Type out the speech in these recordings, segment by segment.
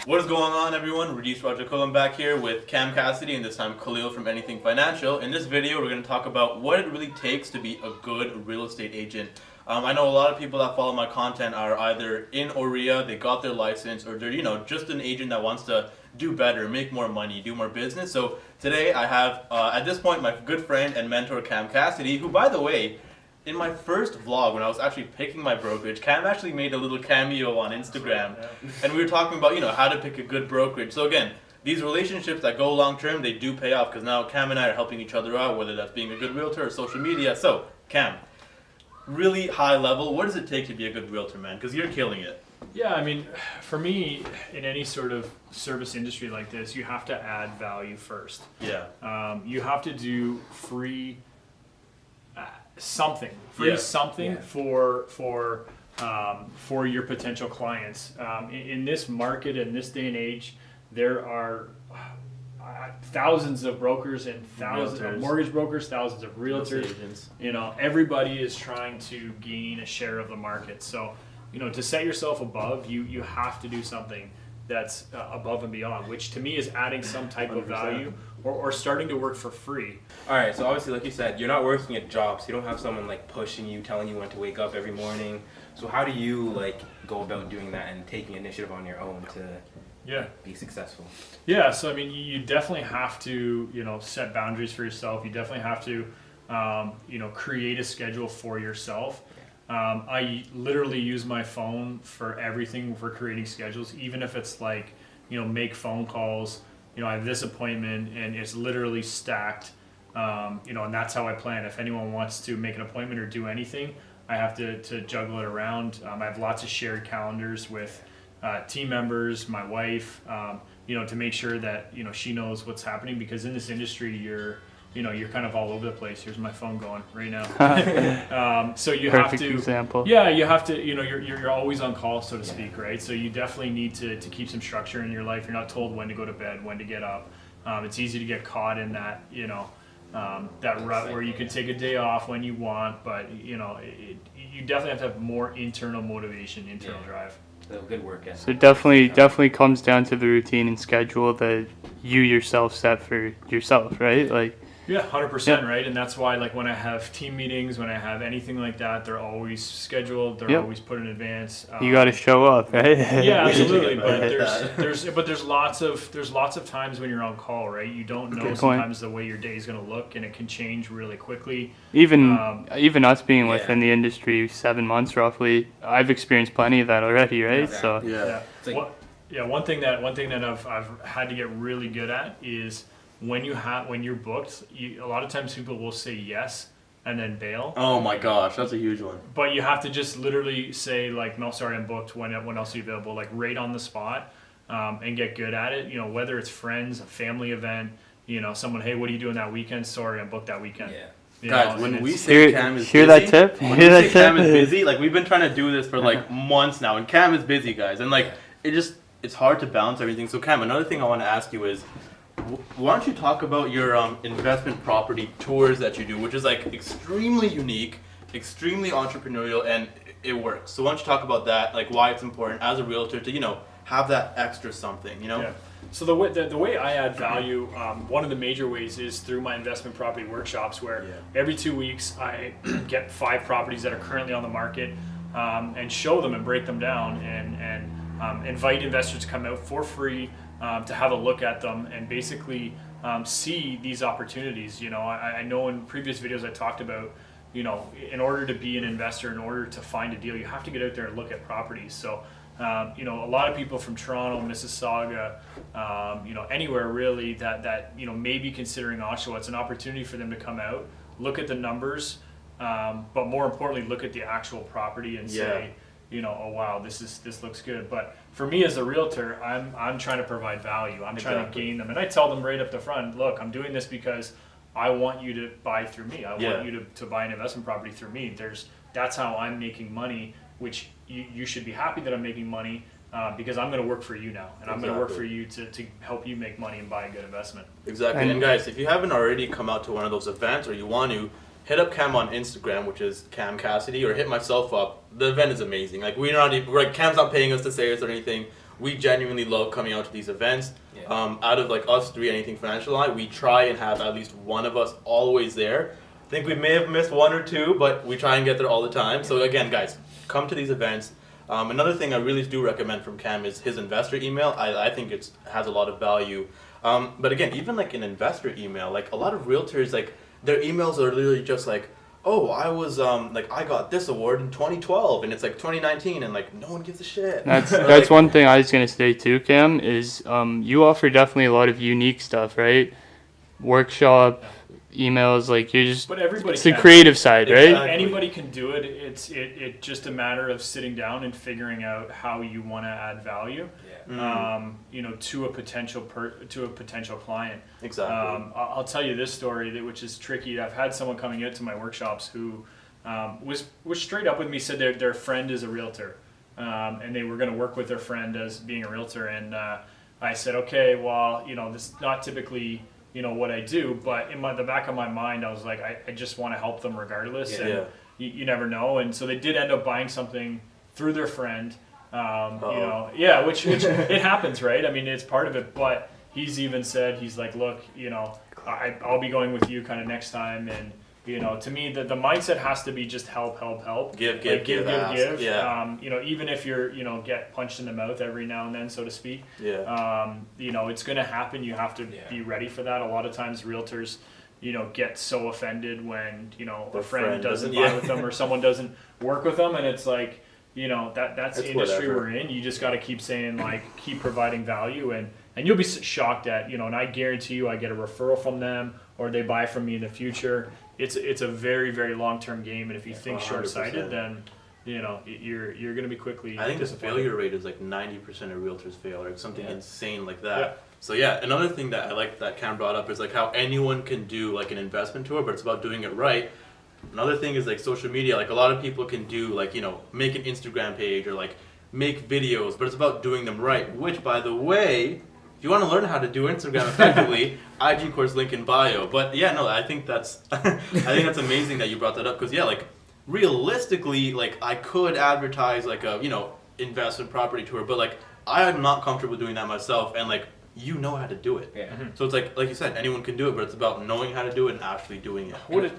What is going on, everyone? Rajesh Rajakulam back here with Cam Cassidy, and this time Khalil from Anything Financial. In this video, we're going to talk about what it really takes to be a good real estate agent. I know a lot of people that follow my content are either in OREA, they got their license, or they're just an agent that wants to do better, make more money, do more business. So today I have, at this point, my good friend and mentor Cam Cassidy, who, by the way, in my first vlog, when I was actually picking my brokerage, Cam actually made a little cameo on Instagram, and we were talking about, how to pick a good brokerage. So again, these relationships that go long term, they do pay off, because now Cam and I are helping each other out, whether that's being a good realtor or social media. So, Cam, really high level, what does it take to be a good realtor, man? Because you're killing it. Yeah, I mean, for me, in any sort of service industry like this, you have to add value first. Yeah. You have to do free something for your potential clients. In this market, in this day and age, there are thousands of brokers and thousands of mortgage brokers, thousands of realtors. Everybody is trying to gain a share of the market. So, to set yourself above, you have to do something that's above and beyond, which to me is adding some type 100%. Of value or starting to work for free. All right, so obviously, like you said, you're not working at jobs. You don't have someone like pushing you, telling you when to wake up every morning. So how do you go about doing that and taking initiative on your own to be successful? Yeah, so I mean, you definitely have to, set boundaries for yourself. You definitely have to, create a schedule for yourself. I literally use my phone for everything, for creating schedules, even if it's make phone calls. I have this appointment and it's literally stacked, and that's how I plan. If anyone wants to make an appointment or do anything, I have to juggle it around. I have lots of shared calendars with team members, my wife, to make sure that, she knows what's happening, because in this industry, you're kind of all over the place. Here's my phone going right now. So you Perfect have to, example. Yeah, you have to, you're always on call, so to speak, right? So you definitely need to keep some structure in your life. You're not told when to go to bed, when to get up. It's easy to get caught in that, that rut where you can take a day off when you want, but you definitely have to have more internal motivation, internal drive. Good work ethic. So definitely comes down to the routine and schedule that you yourself set for yourself, right? Yeah, 100%, right? And that's why, when I have team meetings, when I have anything like that, they're always scheduled. They're always put in advance. You got to show up, right? Yeah, absolutely. But there's lots of times when you're on call, right? You don't know sometimes the way your day is going to look, and it can change really quickly. Even us being within the industry 7 months roughly, I've experienced plenty of that already, right? Exactly. So one thing that I've had to get really good at is when you're booked, a lot of times people will say yes and then bail. Oh my gosh, that's a huge one. But you have to just literally say no, sorry, I'm booked. When else are you available? Right on the spot, and get good at it. Whether it's friends, a family event, someone, hey, what are you doing that weekend? Sorry, I'm booked that weekend. Yeah. Guys, when we say Cam is busy, hear that tip? When we say Cam is busy, we've been trying to do this for months now, and Cam is busy, guys, and it's hard to balance everything. So Cam, another thing I want to ask you is, why don't you talk about your investment property tours that you do, which is extremely unique, extremely entrepreneurial, and it works. So why don't you talk about that, why it's important as a realtor to have that extra something, Yeah. So the way I add value, one of the major ways is through my investment property workshops, where every 2 weeks I get 5 properties that are currently on the market, and show them and break them down, and invite investors to come out for free, to have a look at them and basically see these opportunities. I know in previous videos I talked about, in order to be an investor, in order to find a deal, you have to get out there and look at properties. So, a lot of people from Toronto, Mississauga, anywhere really that may be considering Oshawa, it's an opportunity for them to come out, look at the numbers, but more importantly, look at the actual property and say, oh wow, this looks good. But for me as a realtor, I'm trying to provide value. I'm trying to gain them, and I tell them right up the front, look, I'm doing this because I want you to buy through me. I want you to buy an investment property through me. That's how I'm making money, which you should be happy that I'm making money, because I'm going to work for you now, and I'm going to work for you to help you make money and buy a good investment. Exactly. And guys, if you haven't already come out to one of those events, or you want to, hit up Cam on Instagram, which is Cam Cassidy, or hit myself up. The event is amazing. Cam's not paying us to say this or anything. we genuinely love coming out to these events. Yeah. Out of like us three, Anything Financial and I, we try and have at least one of us always there. I think we may have missed one or two, but we try and get there all the time. So again, guys, come to these events. Another thing I really do recommend from Cam is his investor email. I think it has a lot of value. But again, even like an investor email, like a lot of realtors, like their emails are literally just like, oh, I was like I got this award in 2012, and it's like 2019, and like no one gives a shit. That's like, one thing I was gonna say too, Cam. Is you offer definitely a lot of unique stuff, right? Workshop, emails, like you're just. But everybody. It's the can. creative side, right? Exactly. Anybody can do it. It's just a matter of sitting down and figuring out how you want to add value. You know, to a potential client. Exactly. I'll tell you this story which is tricky. I've had someone coming into my workshops who was straight up with me, said their friend is a realtor, and they were going to work with their friend as being a realtor. And I said, okay, well, you know, this is not typically, you know, what I do, but in the back of my mind, I was like, I just want to help them regardless. Yeah. And you never know. And so they did end up buying something through their friend. You know, yeah, which it happens, right? I mean, it's part of it, but he's even said, he's like, look, you know, I'll be going with you kind of next time. And, you know, to me, the mindset has to be just help. Give. Yeah. You know, even if you're, you know, get punched in the mouth every now and then, so to speak. Yeah. You know, it's going to happen. You have to be ready for that. A lot of times realtors, you know, get so offended when, you know, a friend doesn't buy with them or someone doesn't work with them. And it's like, you know, that's the industry we're in. You just got to keep saying, like, keep providing value, and you'll be shocked at, you know, and I guarantee you I get a referral from them or they buy from me in the future. It's a very, very long-term game, and if you think 100%. short-sighted, then, you know, you're going to be quickly I think the disappointed. failure rate is like 90% of realtors fail, or something insane like that. Yeah. So yeah, another thing that I like that Cam brought up is like how anyone can do like an investment tour, but it's about doing it right. Another thing is like social media. Like a lot of people can do like, you know, make an Instagram page or like make videos, but it's about doing them right. Which, by the way, if you want to learn how to do Instagram effectively, IG course link in bio. But yeah, no, I think that's that's amazing that you brought that up, because yeah, like realistically, like I could advertise like a, you know, investment property tour, but like I am not comfortable doing that myself, and like you know how to do it. Yeah. So it's like you said, anyone can do it, but it's about knowing how to do it and actually doing it. What it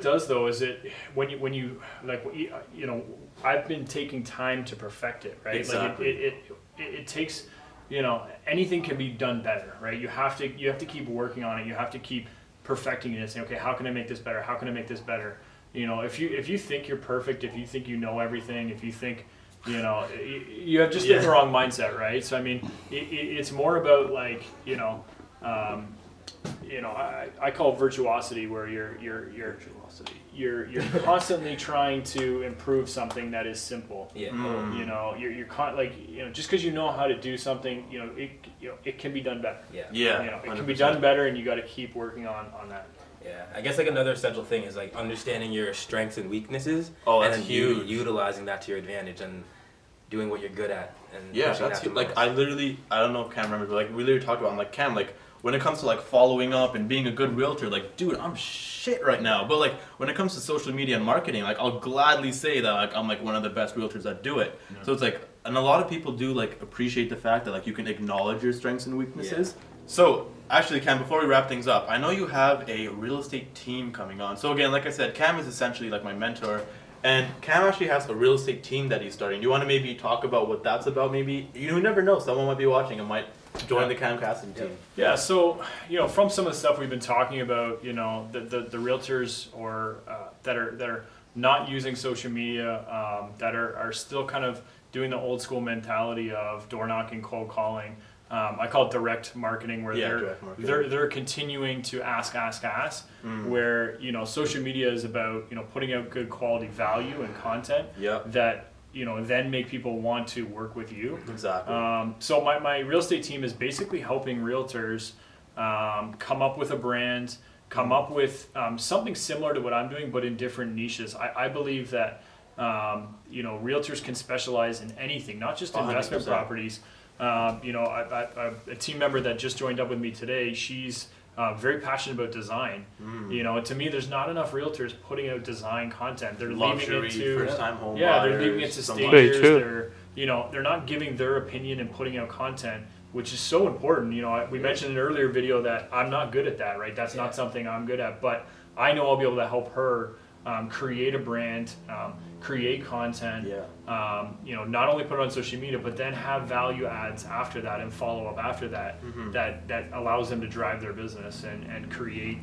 does though is it when you like, you know, I've been taking time to perfect it, right? Exactly. Like it takes, you know, anything can be done better, right? You have to keep working on it. You have to keep perfecting it and saying, okay, how can I make this better? How can I make this better? You know, if you think you're perfect, if you think you know everything, if you think, you know, you have just the wrong mindset, right? So I mean, it's more about like, you know, I call it virtuosity, where you're constantly trying to improve something that is simple. Yeah. You know, like, you know, just because you know how to do something, you know, it can be done better. Yeah. Yeah. You know, it 100%. can be done better, and you got to keep working on that. Yeah, I guess like another essential thing is like understanding your strengths and weaknesses. Oh, and that's then huge. Utilizing that to your advantage and doing what you're good at. And Yeah, pushing that's that the like most. I don't know if Cam remembers, but like we literally talked about, I'm like, Cam, like when it comes to like following up and being a good realtor, like dude, I'm shit right now. But like when it comes to social media and marketing, like I'll gladly say that like I'm like one of the best realtors that do it. Yeah. So it's like, and a lot of people do like appreciate the fact that like you can acknowledge your strengths and weaknesses. Yeah. So actually, Cam, before we wrap things up, I know you have a real estate team coming on. So again, like I said, Cam is essentially like my mentor. And Cam actually has a real estate team that he's starting. Do you want to maybe talk about what that's about? Maybe you never know, someone might be watching and might join the Cam Cassidy team. Yeah, so you know, from some of the stuff we've been talking about, you know, the realtors or that are not using social media, that are still kind of doing the old school mentality of door knocking, cold calling. I call it direct marketing, where they're continuing to ask, where, you know, social media is about, you know, putting out good quality value and content that, you know, then make people want to work with you. Exactly. So my real estate team is basically helping realtors come up with a brand, come up with something similar to what I'm doing, but in different niches. I believe that, you know, realtors can specialize in anything, not just investment 100%. properties. You know, a team member that just joined up with me today, she's very passionate about design. You know, to me, there's not enough realtors putting out design content. They're Luxury, leaving it to first-time home they're buyers, leaving it to somebody. stagers. they're not giving their opinion and putting out content, which is so important. We mentioned in an earlier video that I'm not good at that, right? That's not something I'm good at, but I know I'll be able to help her create a brand, create content, not only put it on social media, but then have value adds after that and follow up after that, that allows them to drive their business and create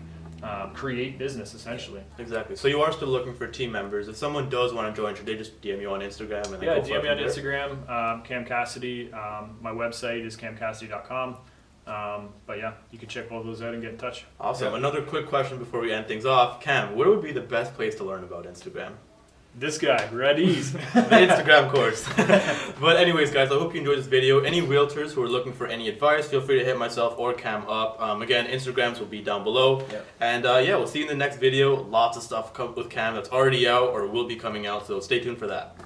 business essentially. Exactly. So you are still looking for team members. If someone does want to join, should they just DM you on Instagram? And DM me on Instagram, Cam Cassidy. My website is camcassidy.com. But yeah, you can check both those out and get in touch. Awesome. Yeah. Another quick question before we end things off. Cam, where would be the best place to learn about Instagram? This guy, Reddy's. The Instagram course. But anyways, guys, I hope you enjoyed this video. Any realtors who are looking for any advice, feel free to hit myself or Cam up. Again, Instagrams will be down below. Yep. And we'll see you in the next video. Lots of stuff with Cam that's already out or will be coming out, so stay tuned for that.